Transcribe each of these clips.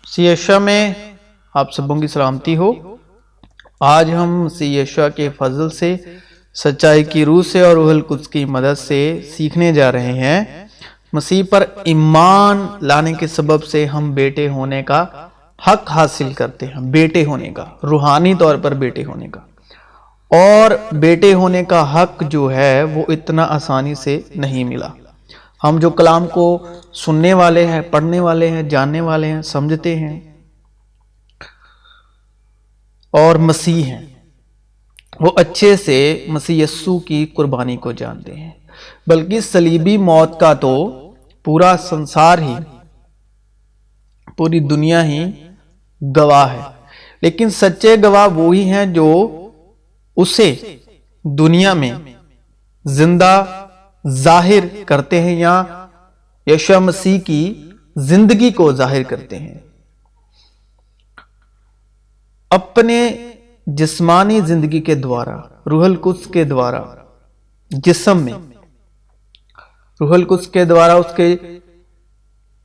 मसीह यीशु में आप सबों की सलामती हो। आज हम मसीह यीशु के फजल से, सच्चाई की रूह से और रूहुल कुद्स की मदद से सीखने जा रहे हैं। मसीह पर ईमान लाने के सबब से हम बेटे होने का हक हासिल करते हैं, बेटे होने का, रूहानी तौर पर बेटे होने का। और बेटे होने का हक जो है वो इतना आसानी से नहीं मिला। हम जो कलाम को सुनने वाले हैं, पढ़ने वाले हैं, जानने वाले हैं, समझते हैं और मसीह हैं, वो अच्छे से मसीह यस्सु की कुर्बानी को जानते हैं। बल्कि सलीबी मौत का तो पूरा संसार ही, पूरी दुनिया ही गवाह है। लेकिन सच्चे गवाह वो ही हैं जो उसे दुनिया में जिंदा जाहिर करते हैं या यीशु मसीह की जिंदगी को जाहिर करते हैं। अपने जिस्मानी जिंदगी के द्वारा, रूहुल कुद्स के द्वारा, जिस्म में रूहुल कुद्स के द्वारा उसके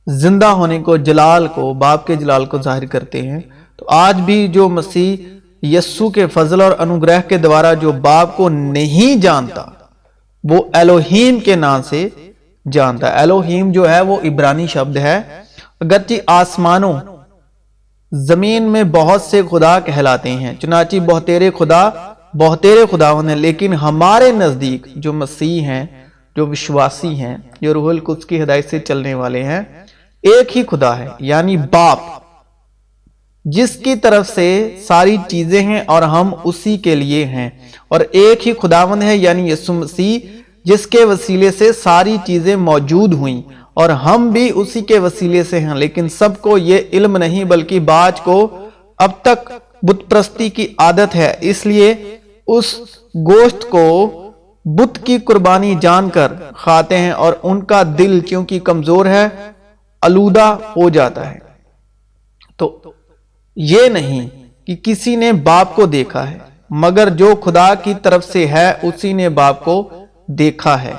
जिंदा होने को, जलाल को, बाप के जलाल को जाहिर करते हैं। तो आज भी जो मसीह यस्सु के फजल और अनुग्रह के द्वारा जो बाप को नहीं जानता, वो एलोहीम के नाम से जानता है। एलोहीम जो है वो इब्रानी शब्द है। अगरचे आसमानों जमीन में बहुत से खुदा कहलाते हैं, चुनाची बहुतेरे खुदावन हैं, लेकिन हमारे नजदीक जो मसीह हैं, जो विश्वासी हैं, जो रूहुल कुद्स की हिदायत से चलने वाले हैं, एक ही खुदा है, यानी बाप, जिसकी तरफ से सारी चीजें हैं और हम उसी के लिए हैं। और एक ही खुदावंद है, यानी यीशु मसीह, जिसके वसीले से सारी चीजें मौजूद हुई और हम भी उसी के वसीले से हैं। लेकिन सबको ये इल्म नहीं, बल्कि बाज को अब तक बुत परस्ती की आदत है, इसलिए उस गोश्त को बुत की कुर्बानी जानकर खाते हैं और उनका दिल क्योंकि कमजोर है, आलूदा हो जाता है। तो ये नहीं कि किसी ने बाप को देखा है, मगर जो खुदा की तरफ से है उसी ने बाप को देखा है।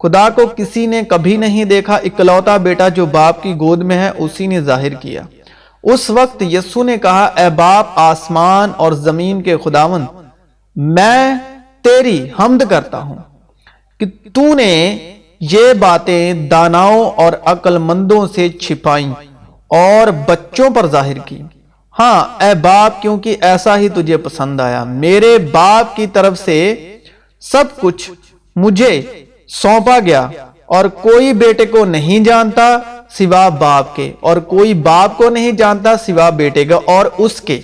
खुदा को किसी ने कभी नहीं देखा, इकलौता बेटा जो बाप की गोद में है उसी ने जाहिर किया। उस वक्त यस्सु ने कहा, ऐ बाप, आसमान और जमीन के खुदावंद, मैं तेरी हम्द करता हूं कि तूने ये बातें दानाओं और अक्लमंदों से छिपाई और बच्चों पर जाहिर की। हाँ ऐ बाप, क्योंकि ऐसा ही तुझे पसंद आया। मेरे बाप की तरफ से सब कुछ मुझे सौंपा गया और कोई बेटे को नहीं जानता सिवा बाप के, और कोई बाप को नहीं जानता सिवा बेटे का और उसके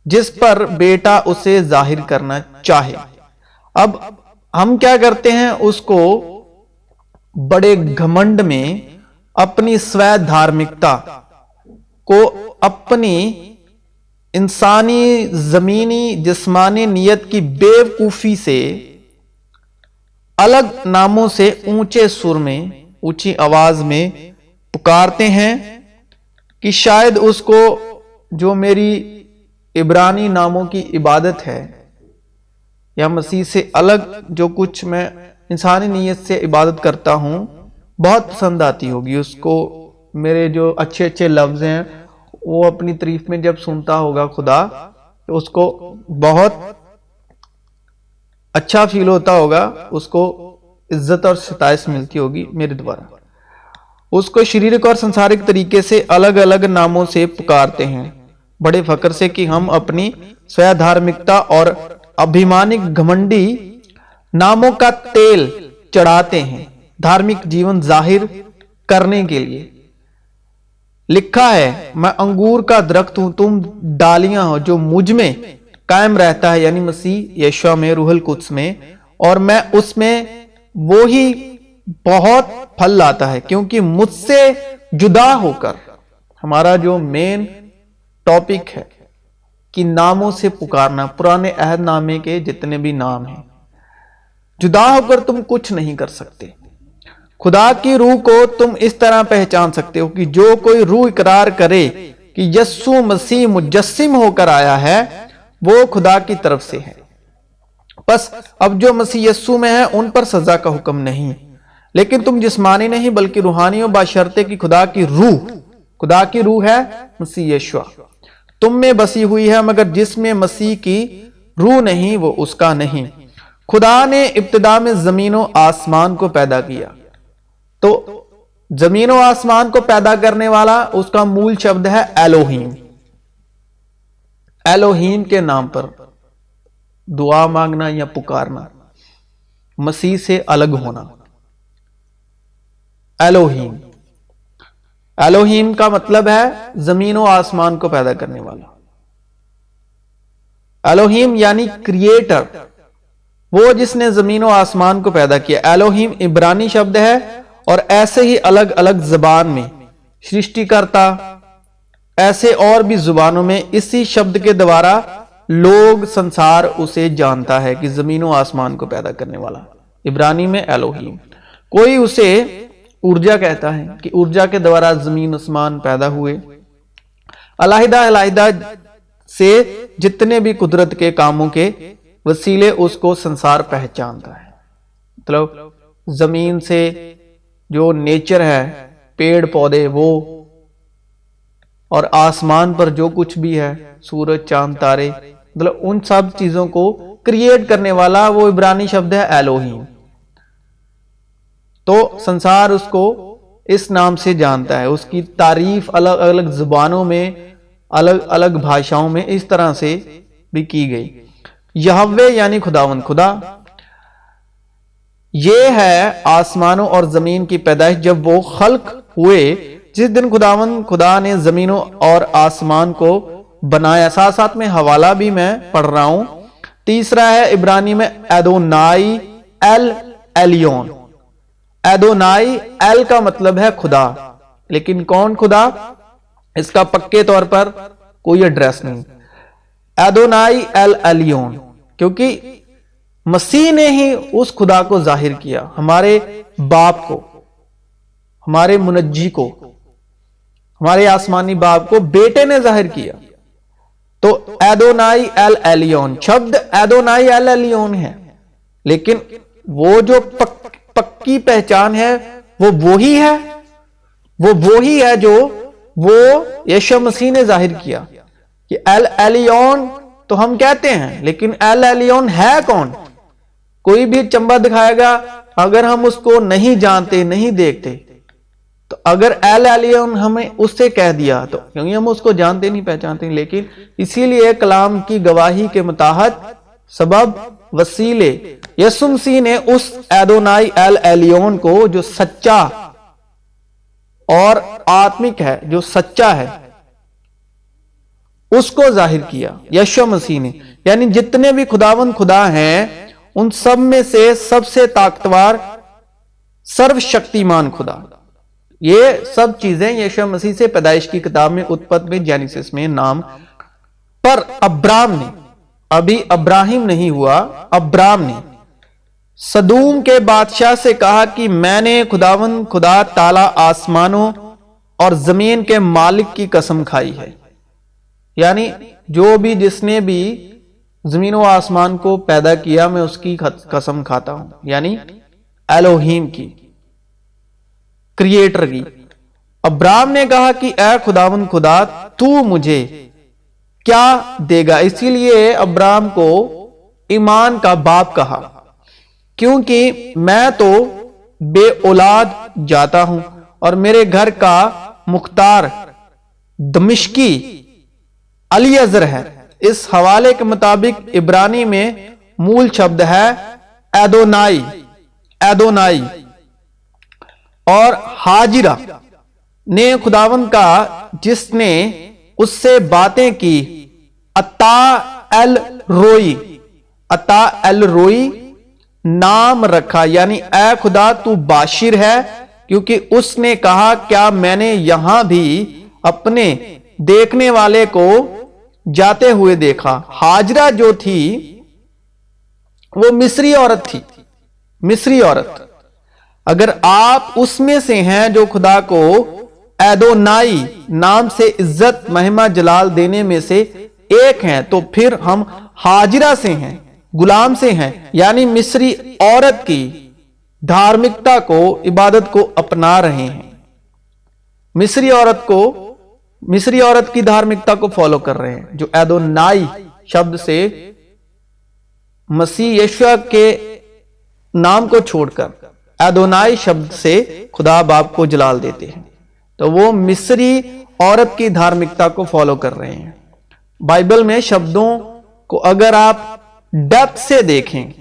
जिस पर बेटा उसे जाहिर करना चाहे। अब हम क्या करते हैं, उसको बड़े घमंड में अपनी स्वै धार्मिकता को, अपनी इंसानी जमीनी जिस्मानी नियत की बेवकूफी से अलग नामों से ऊंचे सुर में, ऊंची आवाज में पुकारते हैं कि शायद उसको जो मेरी इब्रानी नामों की इबादत है या मसीह से अलग जो कुछ मैं इंसानी नीयत से इबादत करता हूं, बहुत पसंद आती होगी उसको। मेरे जो अच्छे अच्छे लफ्ज हैं वो अपनी तारीफ में जब सुनता होगा खुदा, तो उसको बहुत अच्छा फील होता होगा, उसको इज्जत और सताइश मिलती होगी मेरे द्वारा। उसको शारीरिक और संसारिक तरीके से अलग अलग नामों से पुकारते हैं, बड़े फक्र से कि हम अपनी स्वयं धार्मिकता और अभिमानिक घमंडी नामों का तेल चढ़ाते हैं धार्मिक जीवन जाहिर करने के लिए। लिखा है, मैं अंगूर का दरख्त हूं, तुम डालियां हो, जो मुझ में कायम रहता है, यानी मसीह यीशु में, रूहुल कुद्स में, और मैं उसमें, वो ही बहुत फल लाता है, क्योंकि मुझसे जुदा होकर, हमारा जो मेन टॉपिक है कि नामों से पुकारना, पुराने अहद नामे के जितने भी नाम हैं, जुदा होकर तुम कुछ नहीं कर सकते। खुदा की रूह को तुम इस तरह पहचान सकते हो कि जो कोई रूह इकरार करे कि यस्सु मसीह मुजस्सिम होकर आया है, वो खुदा की तरफ से है। बस अब जो मसीह यस्सु में है उन पर सजा का हुक्म नहीं, लेकिन तुम जिस्मानी नहीं बल्कि रूहानी हो, बशर्ते कि खुदा की रूह खुदा की रूह है मसीह यीशु तुम में बसी हुई है, मगर जिसमें मसीह की रूह नहीं वो उसका नहीं। खुदा ने इब्तिदा में जमीनों आसमान को पैदा किया। तो जमीनों आसमान को पैदा करने वाला उसका मूल शब्द है एलोहीम। एलोहीम के नाम पर दुआ मांगना या पुकारना, मसीह से अलग होना। एलोहीम, एलोहीम का मतलब है जमीनों आसमान को पैदा करने वाला। एलोहीम यानी क्रिएटर, वो जिसने जमीनों आसमान को पैदा किया। एलोहीम इब्रानी शब्द है और ऐसे ही अलग अलग जुबान में सृष्टिकर्ता, ऐसे और भी जुबानों में इसी शब्द के द्वारा लोग, संसार उसे जानता है कि जमीनों आसमान को पैदा करने वाला। इब्रानी में एलोहीम। कोई उसे ऊर्जा कहता है कि ऊर्जा के द्वारा जमीन आसमान पैदा हुए। अलहदा अलहदा से जितने भी कुदरत के कामों के वसीले उसको संसार पहचानता है। मतलब जमीन से जो नेचर है, पेड़ पौधे, वो और आसमान पर जो कुछ भी है, सूरज चांद तारे, मतलब उन सब चीजों को क्रिएट करने वाला वो इब्रानी शब्द है एलोहीम। तो संसार उसको इस नाम से जानता है। उसकी तारीफ अलग अलग जुबानों में, अलग अलग भाषाओं में इस तरह से भी की गई। यहवे यानी खुदावंद, खुदा ये है आसमानों और जमीन की पैदाइश जब वो खल्क हुए, जिस दिन खुदावंद खुदा ने जमीनों और आसमान को बनाया। साथ साथ में हवाला भी मैं पढ़ रहा हूं। तीसरा है इब्रानी में एदोनाई एल एलियोन। एदोनाई एल का मतलब है खुदा, लेकिन कौन खुदा, इसका पक्के तौर पर कोई एड्रेस नहीं। एदोनाई एल एलियोन, क्योंकि मसीह ने ही उस खुदा को जाहिर किया, हमारे बाप को, हमारे मुनज्जी को, हमारे आसमानी बाप को बेटे ने जाहिर किया। तो एदोनाई एल एलियोन, शब्द एदोनाई एल एलियोन है, लेकिन वो जो पक्की पहचान है वो वही है जो वो यीशु मसीह ने जाहिर किया कि एल एलियोन तो हम कहते हैं, लेकिन एल एलियोन है कौन? कोई भी चंबा दिखाएगा, अगर हम उसको नहीं जानते, नहीं देखते, तो अगर एल एलियोन हमें उससे कह दिया तो, क्योंकि हम उसको जानते नहीं पहचानते, लेकिन इसीलिए कलाम की गवाही के मुताहत सबब वसीले यीशु मसीह ने उस एदोनाई एल एलियोन को, जो सच्चा और आत्मिक है, जो सच्चा है, उसको जाहिर किया यीशु मसीह ने। यानी जितने भी खुदावंद खुदा हैं उन सब में से सबसे ताकतवर, सर्वशक्तिमान खुदा, ये सब चीजें यीशु मसीह से पैदाइश की किताब में, उत्पत्ति में, जेनेसिस में नाम पर अब्राम ने, अभी अब्राहिम नहीं हुआ, अब्राम ने सदूम के बादशाह से कहा कि मैंने खुदावंद खुदा ताला आसमानों और जमीन के मालिक की कसम खाई है। यानी जो भी, जिसने भी जमीनों आसमान को पैदा किया, मैं उसकी कसम खाता हूं, यानी एलोहीम की, क्रिएटर की। अब्राम ने कहा कि ऐ खुदावंद खुदा, तू मुझे क्या देगा? इसीलिए अब्राम को ईमान का बाप कहा, क्योंकि मैं तो बे औलाद जाता हूं और मेरे घर का मुख्तार दमिश्की अलीअजर है। इस हवाले के मुताबिक इब्रानी में मूल शब्द है एदोनाई, एदोनाई। और हाजिरा ने खुदावंद का, जिसने उससे बातें की, अता एल रोई, अता एल रोई नाम रखा, यानी ऐ खुदा तू बाशिर है, क्योंकि उसने कहा क्या मैंने यहां भी अपने देखने वाले को जाते हुए देखा। हाजरा जो थी वो मिस्री औरत थी, मिस्री औरत। अगर आप उसमें से हैं जो खुदा को एदोनाई नाम से इज्जत, महिमा, जलाल देने में से एक हैं, तो फिर हम हाजिरा से हैं, गुलाम से हैं, यानी मिस्री औरत की धार्मिकता को, इबादत को अपना रहे हैं। मिस्री औरत को मिस्री औरत की धार्मिकता को फॉलो कर रहे हैं, जो एदोनाई शब्द से मसीह यीशु के नाम को छोड़कर एदोनाई शब्द से खुदा बाप को जलाल देते हैं, तो वो मिस्री औरत की धार्मिकता को फॉलो कर रहे हैं। बाइबल में शब्दों को अगर आप डेप्थ से देखें,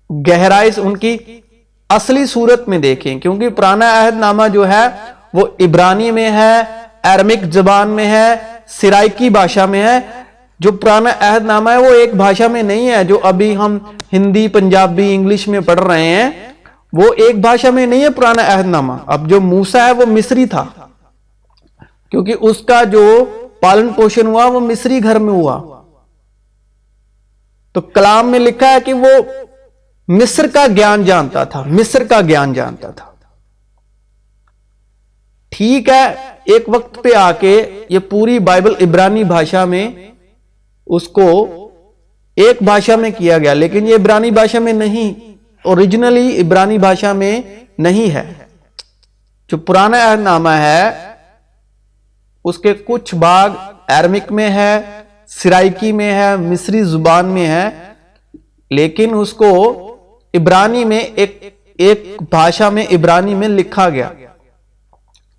गहराई से उनकी असली सूरत में देखें, क्योंकि पुराना अहदनामा जो है वो इब्रानी में है, अरमिक जबान में है, सिराइकी भाषा में है। जो पुराना अहदनामा है वो एक भाषा में नहीं है, जो अभी हम हिंदी, पंजाबी, इंग्लिश में पढ़ रहे हैं, वो एक भाषा में नहीं है पुराना अहदनामा। अब जो मूसा है वो मिस्री था, क्योंकि उसका जो पालन पोषण हुआ वो मिस्री घर में हुआ। तो कलाम में लिखा है कि वो मिस्र का ज्ञान जानता था, मिस्र का ज्ञान जानता था। ठीक है, एक वक्त पे आके ये पूरी बाइबल इब्रानी भाषा में उसको एक भाषा में किया गया, लेकिन ये इब्रानी भाषा में नहीं, ओरिजिनली इब्रानी भाषा में नहीं है। जो पुराना अहदनामा है उसके कुछ भाग अरमिक में है, सिराइकी में है, मिस्री जुबान में है, लेकिन उसको इब्रानी में एक भाषा में इब्रानी में लिखा गया।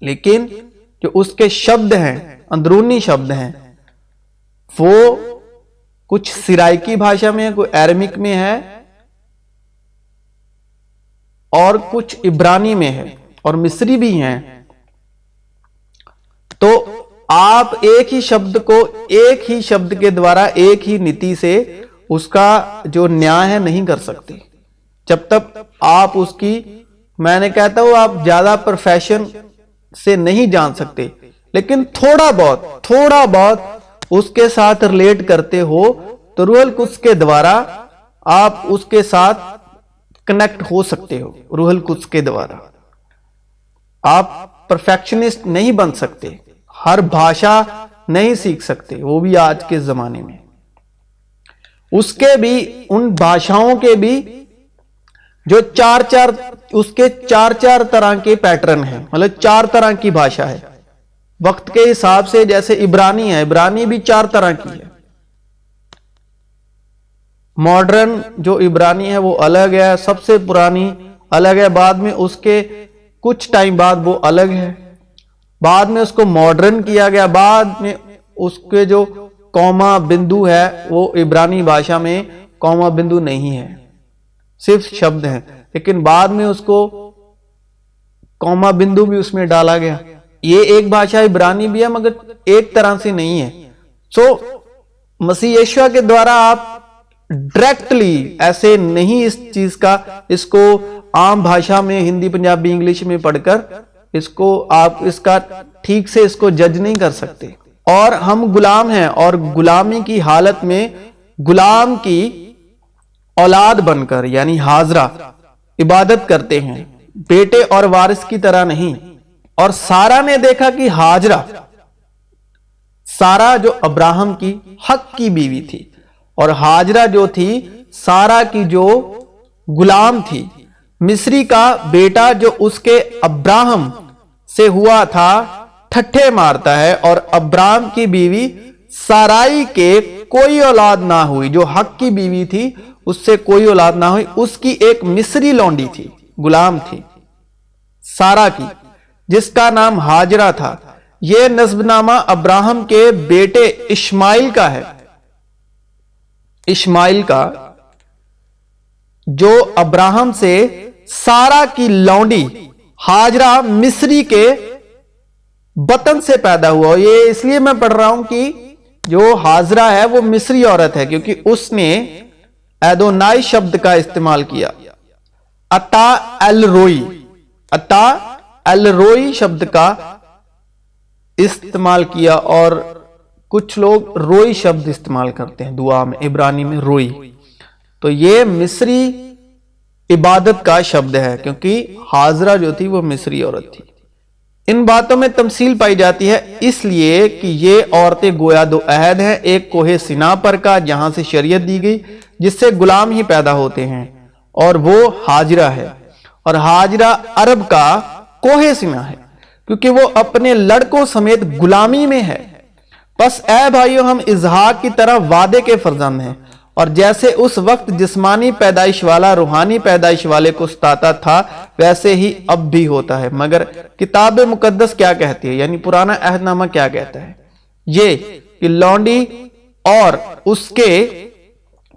लेकिन जो उसके शब्द हैं, अंदरूनी शब्द हैं, वो कुछ सिराइकी भाषा में है, कोई अरमिक में है और कुछ इब्रानी में है और मिस्री भी हैं। तो आप एक ही शब्द को एक ही शब्द के द्वारा एक ही नीति से उसका जो न्याय है नहीं कर सकते, जब तक आप उसकी, मैंने कहता हूं आप ज्यादा प्रोफेशन से नहीं जान सकते, लेकिन थोड़ा बहुत उसके साथ रिलेट करते हो तो रूहल कुद्स के द्वारा आप उसके साथ कनेक्ट हो सकते हो। रूहल कुद्स के द्वारा आप परफेक्शनिस्ट नहीं बन सकते, हर भाषा नहीं सीख सकते, वो भी आज के जमाने में। उसके भी, उन भाषाओं के भी जो उसके चार तरह के पैटर्न हैं, मतलब 4 तरह की भाषा है वक्त के हिसाब से। जैसे इब्रानी है, इब्रानी भी 4 तरह की है। मॉडर्न जो इब्रानी है वो अलग है, सबसे पुरानी अलग है, बाद में उसके कुछ टाइम बाद वो अलग है, बाद में उसको मॉडर्न किया गया, बाद में उसके जो कॉमा बिंदु है वो इब्रानी भाषा में कॉमा बिंदु नहीं है, सिर्फ शब्द हैं, लेकिन बाद में उसको कॉमा बिंदु भी उसमें डाला गया। ये एक भाषा इब्रानी भी है मगर एक तरह से नहीं है। सो मसीह यीशु के द्वारा आप डायरेक्टली ऐसे नहीं इस चीज का, इसको आम भाषा में हिंदी, पंजाबी, इंग्लिश में पढ़कर इसको आप इसका ठीक से इसको जज नहीं कर सकते। और हम गुलाम हैं और गुलामी की हालत में गुलाम की औलाद बनकर, यानी हाजरा, इबादत करते हैं, बेटे और वारिस की तरह नहीं। और सारा ने देखा कि हाजरा, सारा जो अब्राहम की हक की बीवी थी, और हाजरा जो थी सारा की जो गुलाम थी, मिस्री का बेटा जो उसके अब्राहम से हुआ था ठट्ठे मारता है, और अब्राहम की बीवी साराई के कोई औलाद ना हुई, जो हक की बीवी थी उससे कोई औलाद ना हुई, उसकी एक मिस्री लौंडी थी, गुलाम थी सारा की, जिसका नाम हाजरा था। यह नस्बनामा अब्राहम के बेटे इश्माइल का है, इश्माइल का, जो अब्राहम से सारा की लौंडी हाजरा मिस्री के बतन से पैदा हुआ। ये इसलिए मैं पढ़ रहा हूं कि जो हाजरा है वो मिस्री औरत है, क्योंकि उसने एदोनाई शब्द का इस्तेमाल किया, अता एल रोई शब्द का इस्तेमाल किया, और कुछ लोग रोई शब्द इस्तेमाल करते हैं दुआ में, इब्रानी में रोई। तो ये मिस्री इबादत का शब्द है, क्योंकि हाजरा जो थी वो मिस्री औरत थी। इन बातों में तमसील पाई जाती है इसलिए कि ये औरतें गोया दो अहद हैं, एक कोहे सिना पर का जहां से शरीयत दी गई, जिससे गुलाम ही पैदा होते हैं, और वो हाजरा है, और हाजरा अरब का कोहे सिना है। क्योंकि वो अपने लड़कों समेत गुलामी में है। बस ऐ भाइयों, हम इसहाक की तरह वादे के फर्जंद हैं, और जैसे उस वक्त जिस्मानी पैदाइश वाला रूहानी पैदाइश वाले को सताता था, वैसे ही अब भी होता है। मगर किताब मुकद्दस क्या कहती है, यानी पुराना अहदनामा क्या कहता है, ये कि लौंडी और उसके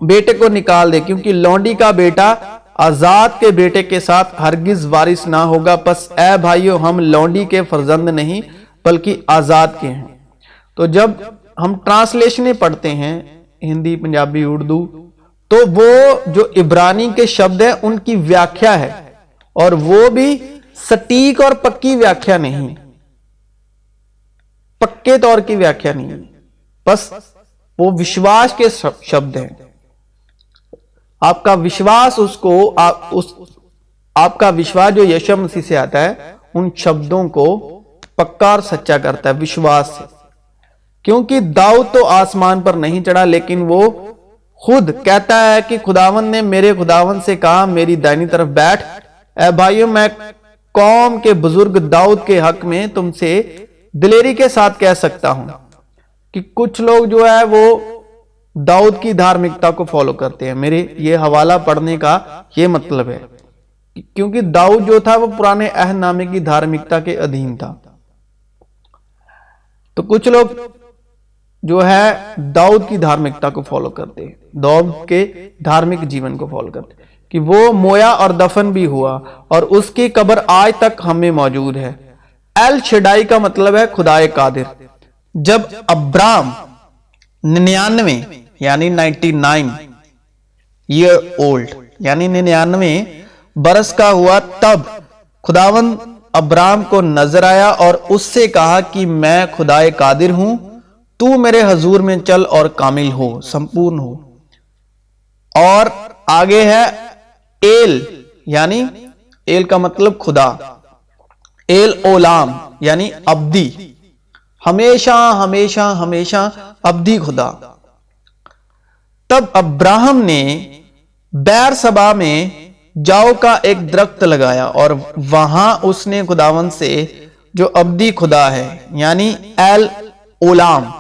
बेटे को निकाल दे, क्योंकि लौंडी का बेटा आजाद के बेटे के साथ हरगिज वारिस ना होगा। बस ऐ भाइयों, हम लौंडी के फर्जंद नहीं बल्कि आजाद के हैं। तो जब हम ट्रांसलेशनें पढ़ते हैं, हिंदी, पंजाबी, उर्दू, तो वो जो इब्रानी के शब्द है उनकी व्याख्या है, और वो भी सटीक और पक्की व्याख्या नहीं, पक्के तौर की व्याख्या नहीं, बस वो विश्वास के शब्द हैं। आपका विश्वास आपका विश्वास जो यीशु मसीह से आता है, उन शब्दों को पक्का और सच्चा करता है विश्वास से। क्योंकि दाऊद तो आसमान पर नहीं चढ़ा, लेकिन वो खुद कहता है कि खुदावन ने मेरे खुदावन से कहा, मेरी दाहिनी तरफ बैठ। ऐ भाइयों, मैं कौम के बुजुर्ग दाऊद के हक में तुमसे दिलेरी के साथ कह सकता हूं कि कुछ लोग जो है वो दाऊद की धार्मिकता को फॉलो करते हैं। मेरे ये हवाला पढ़ने का ये मतलब है, क्योंकि दाऊद जो था वो पुराने अहदनामे की धार्मिकता के अधीन था। तो कुछ लोग जो है दाऊद की धार्मिकता को फॉलो करते हैं, दाऊद के धार्मिक जीवन को फॉलो करते हैं कि वो मोया और दफन भी हुआ और उसकी कब्र आज तक हमें मौजूद है। एल शडाई का मतलब है खुदाए कादिर। जब अब्राम 99 यानी 99 ईयर ओल्ड यानी 99 बरस का हुआ, तब खुदावन अब्राम को नजर आया और उससे कहा कि मैं खुदाए कादिर हूं, तू मेरे हजूर में चल और कामिल हो, संपूर्ण हो। और आगे है एल, यानी एल का मतलब खुदा, एल ओलाम यानी अब्दी, हमेशा हमेशा हमेशा अब्दी खुदा। तब अब्राहम ने बैर सबा में जाओ का एक दरख्त लगाया और वहां उसने खुदावन से जो अब्दी खुदा है यानी L Olam,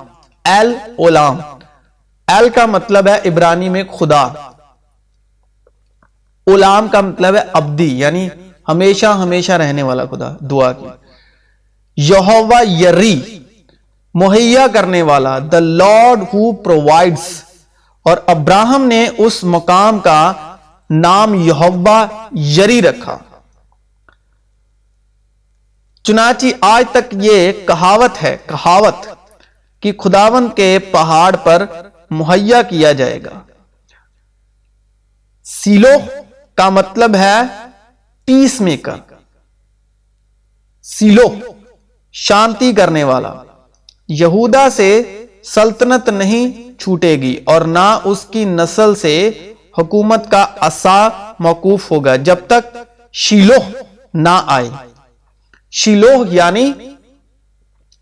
L Olam, L का मतलब है इब्रानी में खुदा, ओलाम का मतलब है अब्दी यानी हमेशा हमेशा रहने वाला खुदा, दुआ की। यहोवा यरी, मुहैया करने वाला, द लॉर्ड हु प्रोवाइड्स। और अब्राहम ने उस मकाम का नाम यहोवा यरी रखा। चुनाची आज तक ये कहावत है, कहावत कि खुदावन के पहाड़ पर मुहैया किया जाएगा। सीलो का मतलब है पीस मेकर, सीलो शांति करने वाला। यहूदा से सल्तनत नहीं छूटेगी और ना उसकी नस्ल से हुकूमत का असा मौकूफ होगा जब तक शीलोह ना आए। शीलोह यानी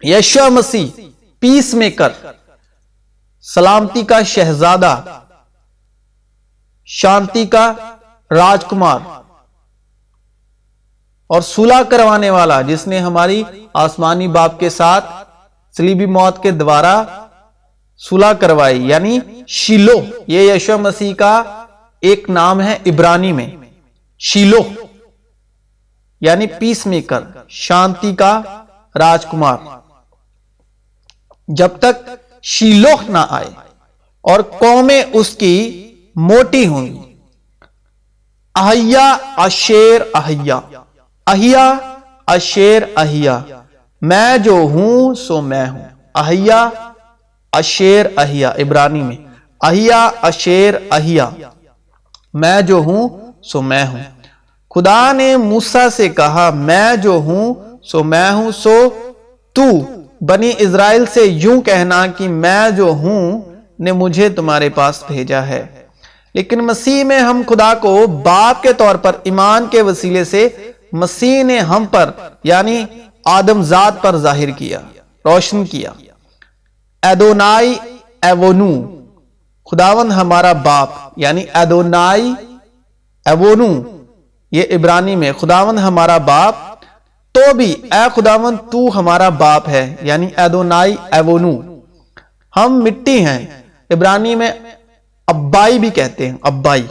यीशु मसीह, पीस मेकर, सलामती का शहजादा, शांति का राजकुमार और सुलह करवाने वाला, जिसने हमारी आसमानी बाप के साथ सलीबी मौत के द्वारा सुलह करवाई, यानी शीलो। ये यीशु मसीह का एक नाम है इब्रानी में, शीलो यानी पीस मेकर, शांति का राजकुमार। जब तक शीलोह ना आए और कौमें उसकी मोटी होंगी। अहिया अशेर अहिया, अहिया अशेर अहिया, मैं जो हूं सो मैं हूं। अहिया अशेर अहिया, इब्रानी में अहिया अशेर अहिया, मैं जो हूं सो मैं हूं। खुदा ने मूसा से कहा, मैं जो हूं सो मैं हूं, सो तू बनी इज़राइल से यूं कहना कि मैं जो हूं ने मुझे तुम्हारे पास भेजा है। लेकिन मसीह में हम खुदा को बाप के तौर पर ईमान के वसीले से मसीह ने हम पर यानी आदमजाद पर जाहिर किया, रोशन किया। एदोनाई एवोनू, खुदावन हमारा बाप, यानी एदोनाई एवोनू, ये इब्रानी में खुदावन हमारा बाप, تو بھی اے خداوند تو ہمارا باپ ہے، یعنی ایدونائی ایوونو، ہم مٹی ہیں۔ عبرانی میں ابائی بھی کہتے ہیں، ابائی،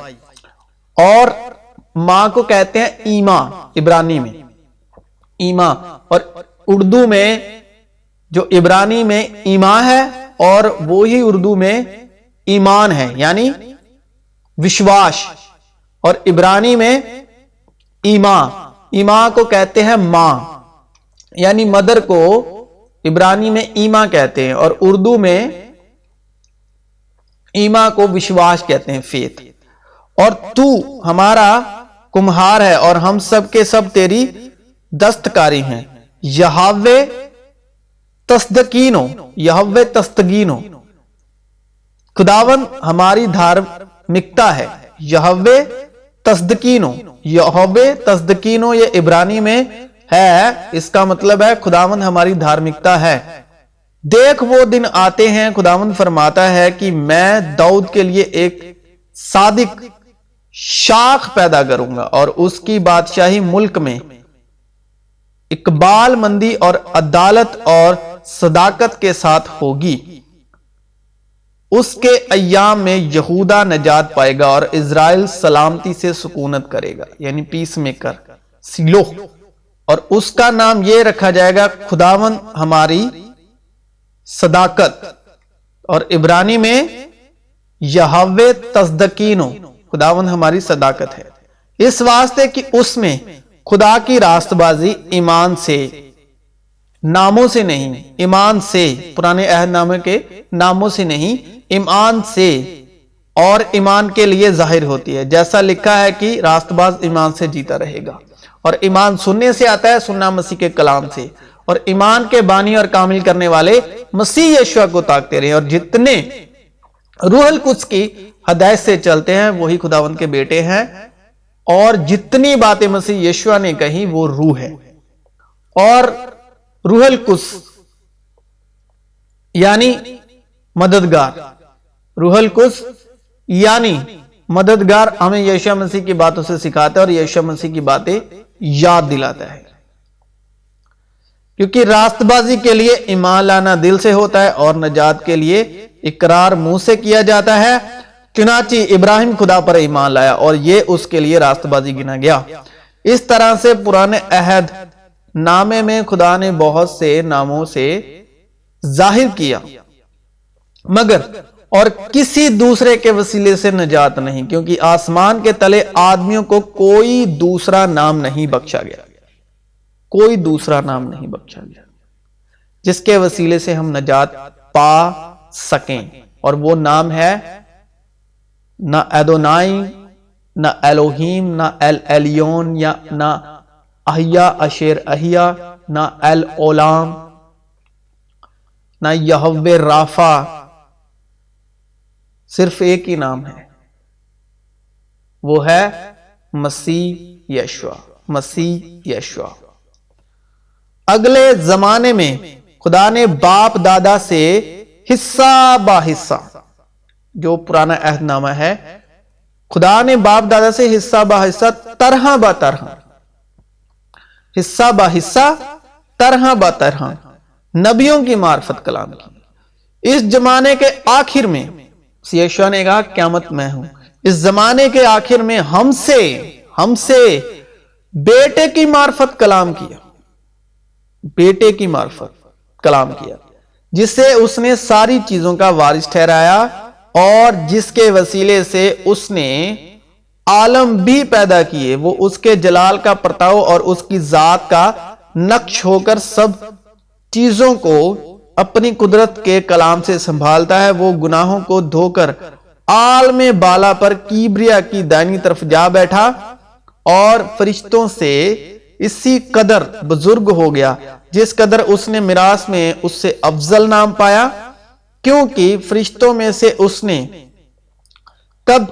اور ماں کو کہتے ہیں ایما، عبرانی میں ایما، اور اردو میں جو عبرانی میں ایما ہے اور وہی اردو میں ایمان ہے، یعنی وشواس، اور عبرانی میں ایما، ایما کو کہتے ہیں ماں، یعنی مدر کو عبرانی میں ایما کہتے ہیں اور اردو میں ایما کو وشواس کہتے ہیں، فیتھ۔ اور تو ہمارا کمہار ہے اور ہم سب کے سب تیری دستکاری ہیں، یہوہ تصدقینو، یہوہ تصدقینو، خداوند ہماری دھارمکتا ہے، یہوہ تصدقینو، یہوہ تصدقینو، یہ عبرانی میں ہے، اس کا مطلب ہے خداوند ہماری دھارمکتا ہے۔ دیکھ وہ دن آتے ہیں، خداوند فرماتا ہے کہ میں داؤد کے لیے ایک صادق شاخ پیدا کروں گا اور اس کی بادشاہی ملک میں اقبال مندی اور عدالت اور صداقت کے ساتھ ہوگی۔ اس کے ایام میں یہودا نجات پائے گا اور اسرائیل سلامتی سے سکونت کرے گا، یعنی پیس میکر، سیلو، اور اس کا نام یہ رکھا جائے گا خداوند ہماری صداقت، اور عبرانی میں یہوہ تصدقینو، خداوند ہماری صداقت ہے، اس واسطے کہ اس میں خدا کی راست بازی ایمان سے، ناموں سے نہیں، ایمان سے، پرانے عہد نامے کے ناموں سے نہیں، ایمان سے، اور ایمان کے لیے ظاہر ہوتی ہے، جیسا لکھا ہے کہ راست باز ایمان سے جیتا رہے گا، اور ایمان سننے سے آتا ہے، سننا مسیح کے کلام سے، اور ایمان کے بانی اور کامل کرنے والے مسیح یشوع کو تاکتے رہے، اور جتنے روح القدس کی ہدایت سے چلتے ہیں وہی خداوند کے بیٹے ہیں، اور جتنی باتیں مسیح یشوع نے کہی وہ روح ہے، اور روح القدس یعنی مددگار، روح القدس یعنی مددگار ہمیں یشوع مسیح کی باتوں سے سکھاتا ہے اور یشوع مسیح کی باتیں یاد دلاتا ہے، کیونکہ راست بازی کے لیے ایمان لانا دل سے ہوتا ہے اور نجات کے لیے اقرار منہ سے کیا جاتا ہے۔ چنانچہ ابراہیم خدا پر ایمان لایا اور یہ اس کے لیے راست بازی گنا گیا۔ اس طرح سے پرانے عہد نامے میں خدا نے بہت سے ناموں سے ظاہر کیا، مگر اور کسی دوسرے کے وسیلے سے نجات نہیں، کیونکہ آسمان کے تلے آدمیوں کو کوئی دوسرا نام نہیں بخشا گیا، کوئی دوسرا نام نہیں بخشا گیا جس کے وسیلے سے ہم نجات پا سکیں، اور وہ نام ہے نہ ایدونائی، نہ الوہیم، نہ ایل ایلیون، یا نہ احیا اشیر احیا، نہ ایل اولام، نہ یہوہ رافع، صرف ایک ہی نام ہے، وہ ہے مسیح یشوع، مسیح یشوع۔ اگلے زمانے میں خدا نے باپ دادا سے حصہ با حصہ، جو پرانا عہد نامہ ہے، خدا نے باپ دادا سے حصہ با حصہ، طرح با طرح، حصہ با حصہ، طرح با طرح نبیوں کی معرفت کلام کی۔ اس زمانے کے آخر میں یشوع نے کہا قیامت میں ہوں، اس زمانے کے آخر میں ہم سے بیٹے کی معرفت کلام کیا، بیٹے کی معرفت کلام کیا، جس سے اس نے ساری چیزوں کا وارث ٹھہرایا اور جس کے وسیلے سے اس نے عالم بھی پیدا کیے۔ وہ اس کے جلال کا پرتاؤ اور اس کی ذات کا نقش ہو کر سب چیزوں کو اپنی قدرت کے کلام سے سنبھالتا ہے۔ وہ گناہوں کو دھو کر عالم بالا پر کیبریا کی دائنی طرف جا بیٹھا اور فرشتوں سے اسی قدر بزرگ ہو گیا جس قدر اس نے میراث میں اس سے افضل نام پایا، کیونکہ فرشتوں میں سے اس نے کب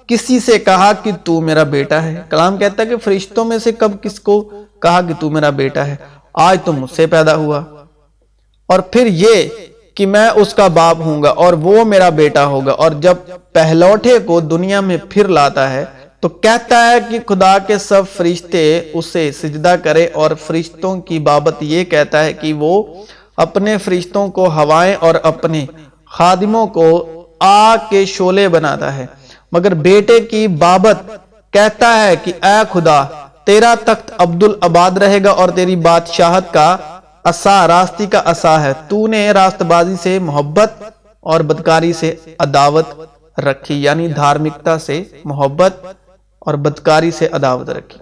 کسی سے کہا کہ تو میرا بیٹا ہے۔ کلام کہتا ہے کہ فرشتوں میں سے کب کس کو کہا کہ تو میرا بیٹا ہے، آج تو مجھ سے پیدا ہوا، اور پھر یہ کہ میں اس کا باپ ہوں گا اور وہ میرا بیٹا ہوگا، اور جب پہلوٹے کو دنیا میں پھر لاتا ہے تو کہتا ہے کہ خدا کے سب فرشتے اسے سجدہ کرے، اور فرشتوں کی بابت یہ کہتا ہے کہ وہ اپنے فرشتوں کو ہوائیں اور اپنے خادموں کو آگ کے شعلے بناتا ہے، مگر بیٹے کی بابت کہتا ہے کہ اے خدا، تیرا تخت عبدالآباد رہے گا اور تیری بادشاہت کا عصا راستی کا عصا ہے۔ تو نے راست بازی سے محبت اور بدکاری سے عداوت رکھی، یعنی دھارمکتا سے محبت اور بدکاری سے عداوت رکھی۔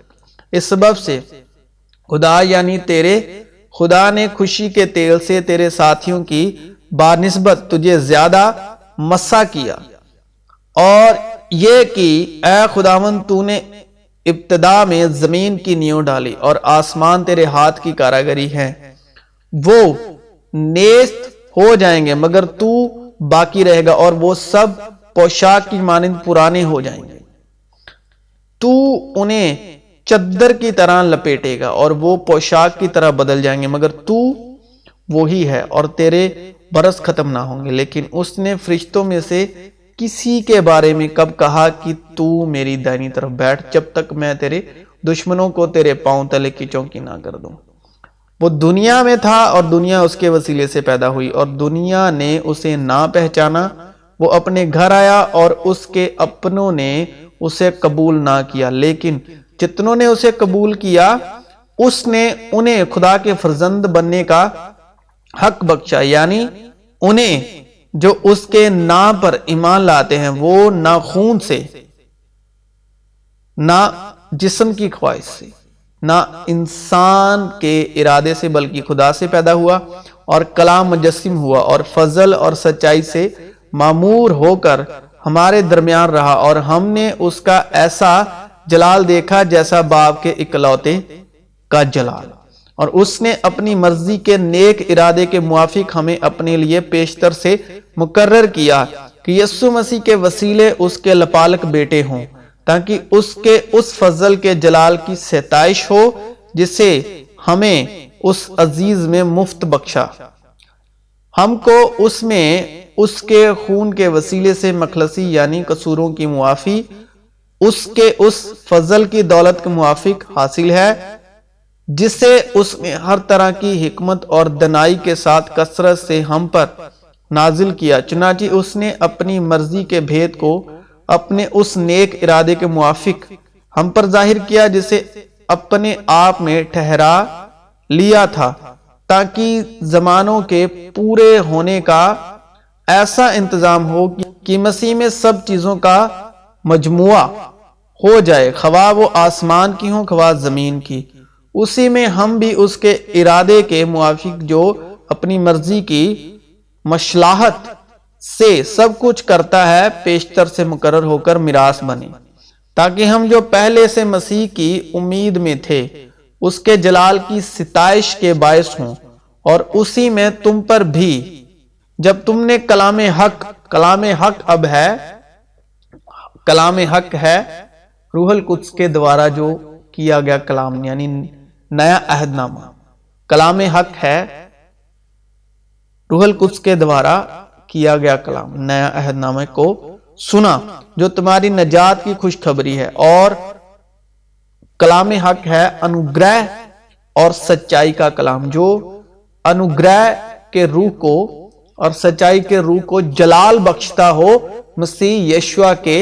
اس سبب سے خدا یعنی تیرے خدا نے خوشی کے تیل سے تیرے ساتھیوں کی بانسبت تجھے زیادہ مسا کیا، اور یہ کہ اے خداوند تو نے ابتدا میں زمین کی نیو ڈالی اور آسمان تیرے ہاتھ کی کاراگری ہے، وہ نیست ہو جائیں گے مگر تو باقی رہے گا، اور وہ سب پوشاک کی مانند پرانے ہو جائیں گے۔ تو انہیں چادر کی طرح لپیٹے گا اور وہ پوشاک کی طرح بدل جائیں گے، مگر تو وہی ہے اور تیرے برس ختم نہ ہوں گے۔ لیکن اس نے فرشتوں میں سے کسی کے بارے میں کب کہا کہ تو میری دائنی طرف بیٹھ، جب تک میں تیرے دشمنوں کو تیرے پاؤں تلے کی چوکی نہ کر دوں۔ وہ دنیا میں تھا اور دنیا اس کے وسیلے سے پیدا ہوئی، اور دنیا نے اسے نہ پہچانا۔ وہ اپنے گھر آیا اور اس کے اپنوں نے اسے قبول نہ کیا، لیکن جتنوں نے اسے قبول کیا اس نے انہیں خدا کے فرزند بننے کا حق بخشا، یعنی انہیں جو اس کے نام پر ایمان لاتے ہیں۔ وہ نہ خون سے، نہ جسم کی خواہش سے، نہ انسان کے ارادے سے، بلکہ خدا سے پیدا ہوا اور کلام مجسم ہوا اور فضل اور سچائی سے معمور ہو کر ہمارے درمیان رہا، اور ہم نے اس کا ایسا جلال دیکھا جیسا باپ کے اکلوتے کا جلال، اور اس نے اپنی مرضی کے نیک ارادے کے موافق ہمیں اپنے لیے پیشتر سے مقرر کیا کہ یسوع مسیح کے وسیلے اس کے لپالک بیٹے ہوں، تاکہ اس کے اس فضل کے جلال کی ستائش ہو جسے ہمیں اس عزیز میں مفت بخشا۔ ہم کو اس میں اس کے خون کے وسیلے سے مخلصی یعنی قصوروں کی معافی اس کے اس فضل کی دولت کے موافق حاصل ہے، جسے اس نے ہر طرح کی حکمت اور دانائی کے ساتھ کثرت سے ہم پر نازل کیا۔ چنانچہ اس نے اپنی مرضی کے بھید کو اپنے اس نیک ارادے کے موافق ہم پر ظاہر کیا جسے اپنے آپ میں ٹھہرا لیا تھا، تاکہ زمانوں کے پورے ہونے کا ایسا انتظام ہو کہ مسیح میں سب چیزوں کا مجموعہ ہو جائے، خواہ وہ آسمان کی ہوں خواہ زمین کی۔ اسی میں ہم بھی اس کے ارادے کے موافق جو اپنی مرضی کی مصلحت سے سب کچھ کرتا ہے پیشتر سے مقرر ہو کر میراث بنے، تاکہ ہم جو پہلے سے مسیح کی امید میں تھے اس کے جلال کی ستائش کے باعث ہوں۔ اور اسی میں تم پر بھی جب تم نے کلام حق ہے روح القدس کے دوارا جو کیا گیا کلام، یعنی نیا عہد نامہ، کلام حق ہے روح القدس کے دوارا کیا گیا کلام، نیا عہد نامے کو سنا جو تمہاری نجات کی خوشخبری ہے، اور کلام حق ہے انوگرہ اور سچائی کا کلام، جو انوگرہ کے روح کو اور سچائی کے روح کو جلال بخشتا ہو مسیح یشوع کے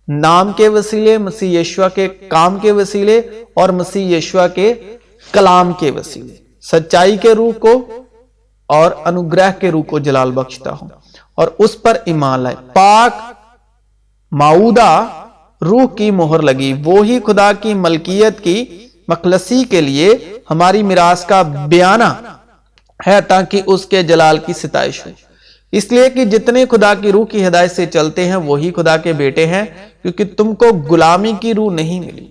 نام کے وسیلے، مسیح یشوع کے کام کے وسیلے اور مسیح یشوع کے کلام کے وسیلے، سچائی کے روح کو اور انوگرہ کے روح کو جلال بخشتا ہو اور اس پر ایمان لائے۔ پاک معودہ روح کی مہر لگی، وہی خدا کی ملکیت کی مخلصی کے لیے ہماری میراث کا بیانہ ہے، تاکہ اس کے جلال کی ستائش ہو۔ اس لیے کہ جتنے خدا کی روح کی ہدایت سے چلتے ہیں وہی خدا کے بیٹے ہیں، کیونکہ تم کو غلامی کی روح نہیں ملی،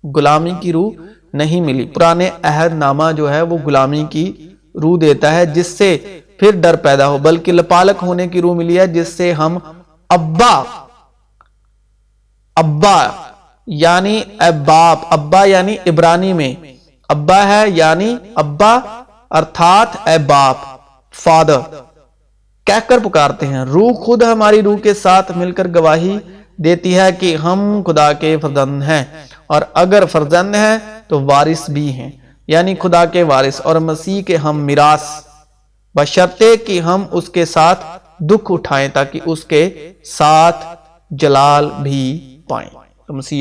غلامی کی روح نہیں ملی۔ پرانے عہد نامہ جو ہے وہ غلامی کی روح دیتا ہے جس سے پھر ڈر پیدا ہو، بلکہ لپالک ہونے کی روح ملی ہے جس سے ہم ابا یعنی اے باپ، ابا یعنی عبرانی میں ابا ہے یعنی ابا ارتھات اے باپ، فادر کہہ کر پکارتے ہیں۔ روح خود ہماری روح کے ساتھ مل کر گواہی دیتی ہے کہ ہم خدا کے فرزند ہیں، اور اگر فرزند ہیں تو وارث بھی ہیں، یعنی خدا کے وارث اور مسیح کے ہم میراث، بشرطے کہ ہم اس کے ساتھ دکھ اٹھائیں تاکہ اس کے ساتھ جلال بھی پائیں۔ تو مسیح